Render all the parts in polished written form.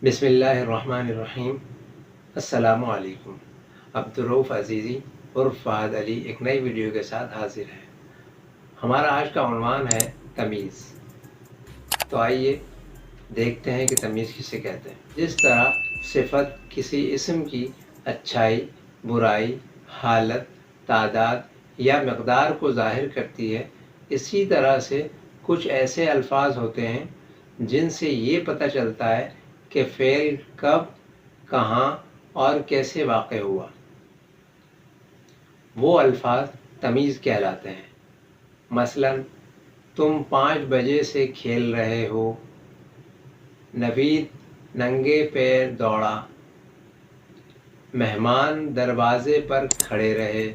بسم اللہ الرحمن الرحیم۔ السلام علیکم۔ عبدالرؤف عزیزی عرف فہد علی ایک نئی ویڈیو کے ساتھ حاضر ہے۔ ہمارا آج کا عنوان ہے تمیز۔ تو آئیے دیکھتے ہیں کہ تمیز کسے کہتے ہیں۔ جس طرح صفت کسی اسم کی اچھائی، برائی، حالت، تعداد یا مقدار کو ظاہر کرتی ہے، اسی طرح سے کچھ ایسے الفاظ ہوتے ہیں جن سے یہ پتہ چلتا ہے کہ فعل کب، کہاں اور کیسے واقع ہوا۔ وہ الفاظ تمیز کہلاتے ہیں۔ مثلا تم 5 بجے سے کھیل رہے ہو، نوید ننگے پیر دوڑا، مہمان دروازے پر کھڑے رہے۔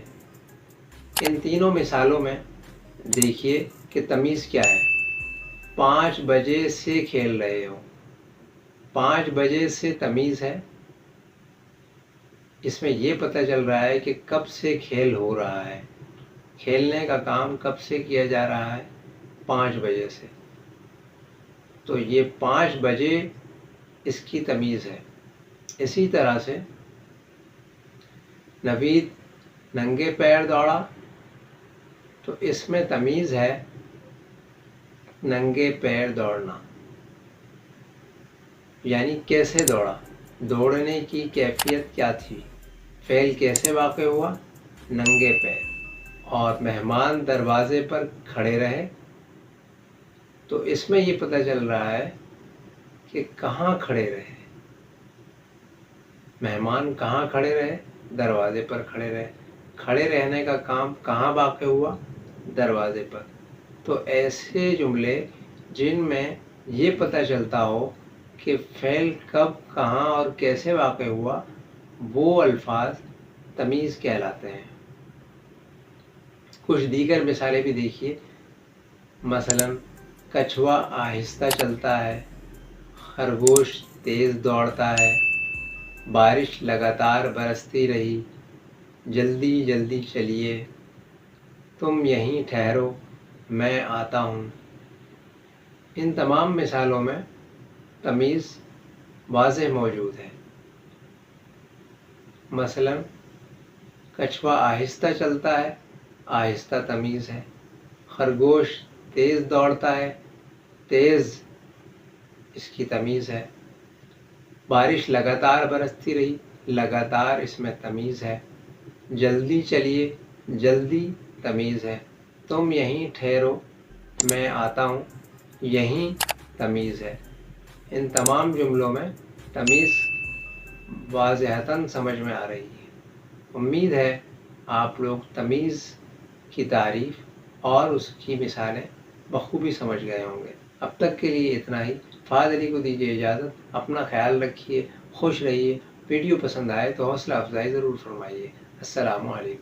ان تینوں مثالوں میں دیکھیے کہ تمیز کیا ہے۔ 5 بجے سے کھیل رہے ہو، 5 بجے سے تمیز ہے۔ اس میں یہ پتہ چل رہا ہے کہ کب سے کھیل ہو رہا ہے، کھیلنے کا کام کب سے کیا جا رہا ہے، 5 بجے سے۔ تو یہ 5 بجے اس کی تمیز ہے۔ اسی طرح سے نوید ننگے پیر دوڑا، تو اس میں تمیز ہے ننگے پیر دوڑنا، یعنی کیسے دوڑا، دوڑنے کی کیفیت کیا تھی، فعل کیسے واقع ہوا، ننگے پیر۔ اور مہمان دروازے پر کھڑے رہے، تو اس میں یہ پتہ چل رہا ہے کہ کہاں کھڑے رہے، مہمان کہاں کھڑے رہے، دروازے پر کھڑے رہے۔ کھڑے رہنے کا کام کہاں واقع ہوا، دروازے پر۔ تو ایسے جملے جن میں یہ پتہ چلتا ہو کہ فعل کب، کہاں اور کیسے واقع ہوا، وہ الفاظ تمیز کہلاتے ہیں۔ کچھ دیگر مثالیں بھی دیکھیے۔ مثلا کچھوا آہستہ چلتا ہے، خرگوش تیز دوڑتا ہے، بارش لگاتار برستی رہی، جلدی جلدی چلیے، تم یہیں ٹھہرو میں آتا ہوں۔ ان تمام مثالوں میں تمیز واضح موجود ہے۔ مثلا کچھوا آہستہ چلتا ہے، آہستہ تمیز ہے۔ خرگوش تیز دوڑتا ہے، تیز اس کی تمیز ہے۔ بارش لگاتار برستی رہی، لگاتار اس میں تمیز ہے۔ جلدی چلیے، جلدی تمیز ہے۔ تم یہیں ٹھہرو میں آتا ہوں، یہیں تمیز ہے۔ ان تمام جملوں میں تمیز واضحتاً سمجھ میں آ رہی ہے۔ امید ہے آپ لوگ تمیز کی تعریف اور اس کی مثالیں بخوبی سمجھ گئے ہوں گے۔ اب تک کے لیے اتنا ہی۔ فہد علی کو دیجیے اجازت۔ اپنا خیال رکھیے، خوش رہیے۔ ویڈیو پسند آئے تو حوصلہ افزائی ضرور فرمائیے۔ السلام علیکم۔